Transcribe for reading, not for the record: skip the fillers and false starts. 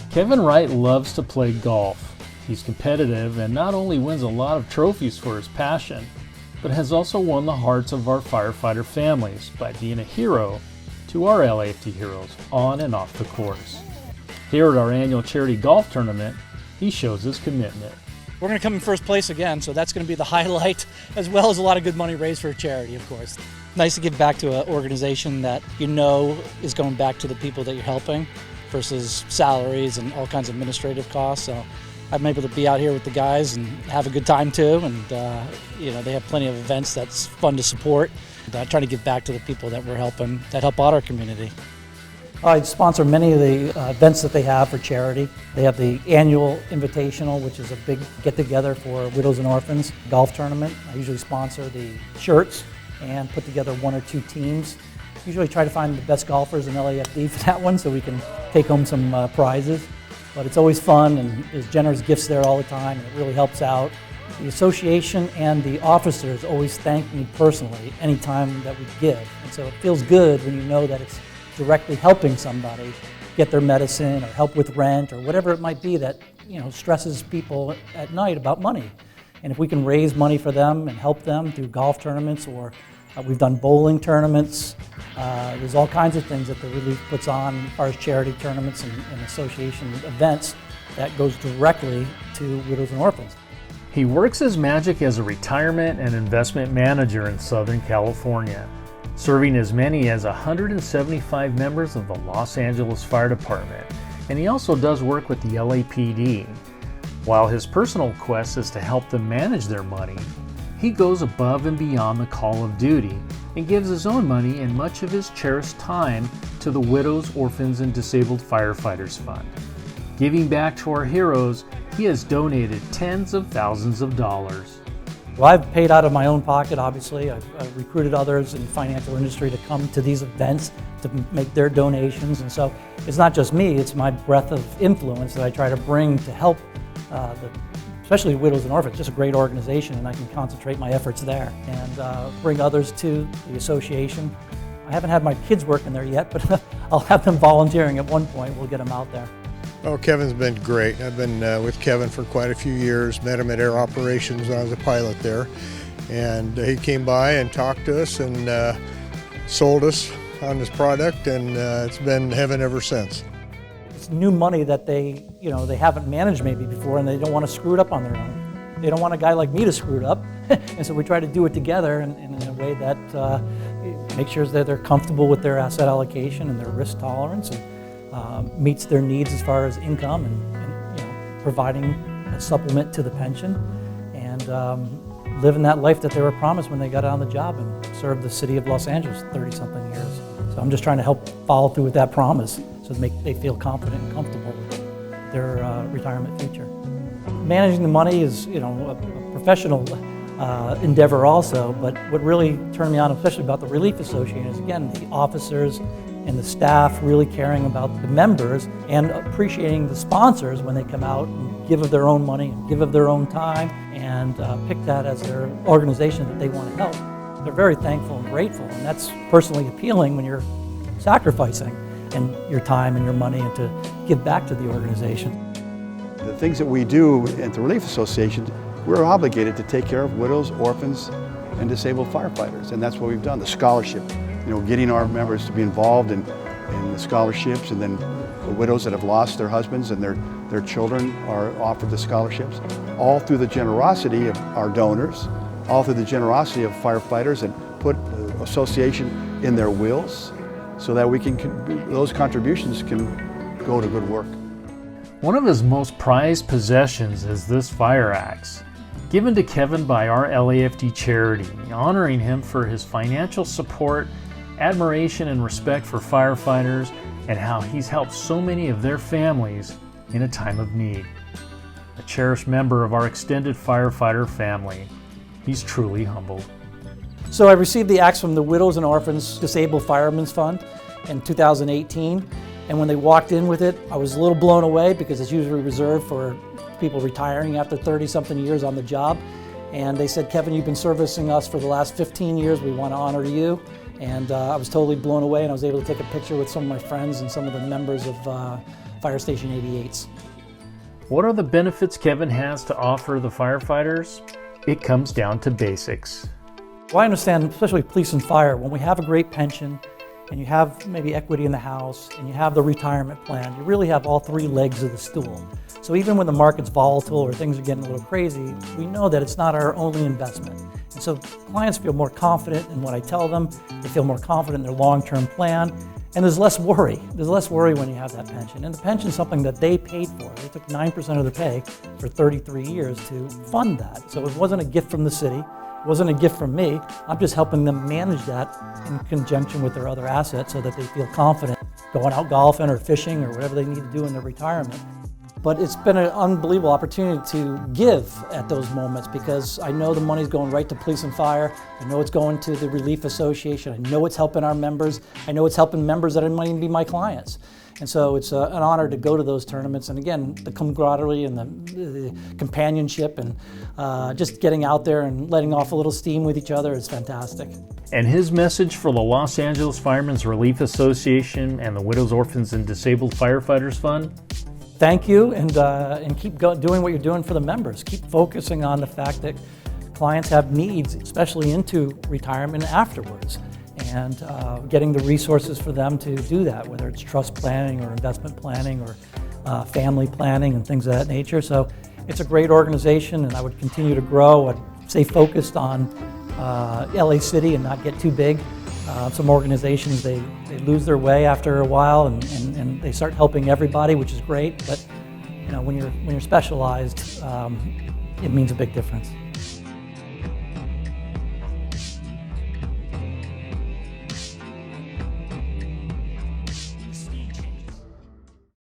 Kevin Wright loves to play golf. He's competitive and not only wins a lot of trophies for his passion, but has also won the hearts of our firefighter families by being a hero to our LAFD heroes on and off the course. Here at our annual charity golf tournament, he shows his commitment. We're going to come in first place again, so that's going to be the highlight, as well as a lot of good money raised for a charity, of course. Nice to give back to an organization that you know is going back to the people that you're helping versus salaries and all kinds of administrative costs. So I'm able to be out here with the guys and have a good time too, and they have plenty of events that's fun to support. Trying to give back to the people that we're helping, that help out our community. I sponsor many of the events that they have for charity. They have the annual invitational, which is a big get-together for widows and orphans, golf tournament. I usually sponsor the shirts and put together one or two teams. Usually try to find the best golfers in LAFD for that one so we can take home some prizes. But it's always fun, and there's generous gifts there all the time, and it really helps out. The association and the officers always thank me personally anytime that we give. And so it feels good when you know that it's directly helping somebody get their medicine or help with rent or whatever it might be that stresses people at night about money. And if we can raise money for them and help them through golf tournaments, or we've done bowling tournaments, there's all kinds of things that the relief puts on as far as charity tournaments and association events that goes directly to widows and orphans. He works his magic as a retirement and investment manager in Southern California, serving as many as 175 members of the Los Angeles Fire Department, and he also does work with the LAPD. While his personal quest is to help them manage their money, he goes above and beyond the call of duty and gives his own money and much of his cherished time to the Widows, Orphans, and Disabled Firefighters Fund. Giving back to our heroes, he has donated tens of thousands of dollars. Well, I've paid out of my own pocket, obviously. I've recruited others in the financial industry to come to these events to make their donations. And so it's not just me, it's my breadth of influence that I try to bring to help especially widows and orphans. Just a great organization, and I can concentrate my efforts there and bring others to the association. I haven't had my kids working there yet, but I'll have them volunteering at one point. We'll get them out there. Oh, Kevin's been great. I've been with Kevin for quite a few years, met him at Air Operations when I was a pilot there. And he came by and talked to us and sold us on his product, and it's been heaven ever since. It's new money that they haven't managed maybe before, and they don't want to screw it up on their own. They don't want a guy like me to screw it up. And so we try to do it together in a way that makes sure that they're comfortable with their asset allocation and their risk tolerance, and meets their needs as far as income and providing a supplement to the pension, and living that life that they were promised when they got on the job and served the city of Los Angeles 30-something years. So I'm just trying to help follow through with that promise so they feel confident and comfortable with their retirement future. Managing the money is a professional endeavor also, but what really turned me on, especially about the Relief Association, is again the officers and the staff really caring about the members and appreciating the sponsors when they come out and give of their own money and give of their own time and pick that as their organization that they want to help. They're very thankful and grateful, and that's personally appealing when you're sacrificing and your time and your money and to give back to the organization. The things that we do at the Relief Association, we're obligated to take care of widows, orphans, and disabled firefighters, and that's what we've done. The scholarship, getting our members to be involved in the scholarships, and then the widows that have lost their husbands and their children are offered the scholarships, all through the generosity of our donors, all through the generosity of firefighters, and put the association in their wills so that those contributions can go to good work. One of his most prized possessions is this fire axe, given to Kevin by our LAFD charity, honoring him for his financial support, admiration and respect for firefighters, and how he's helped so many of their families in a time of need. A cherished member of our extended firefighter family, he's truly humbled. So I received the axe from the Widows and Orphans Disabled Firemen's Fund in 2018, and when they walked in with it, I was a little blown away because it's usually reserved for people retiring after 30-something years on the job. And they said, "Kevin, you've been servicing us for the last 15 years. We want to honor you." And I was totally blown away, and I was able to take a picture with some of my friends and some of the members of Fire Station 88s. What are the benefits Kevin has to offer the firefighters? It comes down to basics. Well, I understand, especially police and fire, when we have a great pension and you have maybe equity in the house and you have the retirement plan, you really have all three legs of the stool. So even when the market's volatile or things are getting a little crazy, we know that it's not our only investment. And so clients feel more confident in what I tell them, they feel more confident in their long-term plan, and there's less worry. There's less worry when you have that pension. And the pension is something that they paid for. They took 9% of their pay for 33 years to fund that. So it wasn't a gift from the city, it wasn't a gift from me. I'm just helping them manage that in conjunction with their other assets so that they feel confident going out golfing or fishing or whatever they need to do in their retirement. But it's been an unbelievable opportunity to give at those moments because I know the money's going right to police and fire. I know it's going to the Relief Association. I know it's helping our members. I know it's helping members that might even be my clients. And so it's an honor to go to those tournaments. And again, the camaraderie and the companionship and just getting out there and letting off a little steam with each other is fantastic. And his message for the Los Angeles Firemen's Relief Association and the Widows, Orphans, and Disabled Firefighters Fund? Thank you, and keep doing what you're doing for the members. Keep focusing on the fact that clients have needs, especially into retirement and afterwards, and getting the resources for them to do that, whether it's trust planning or investment planning or family planning and things of that nature. So it's a great organization, and I would continue to grow. I'd stay focused on LA City and not get too big. Some organizations, they lose their way after a while and they start helping everybody, which is great, but you know, when you're specialized, it means a big difference.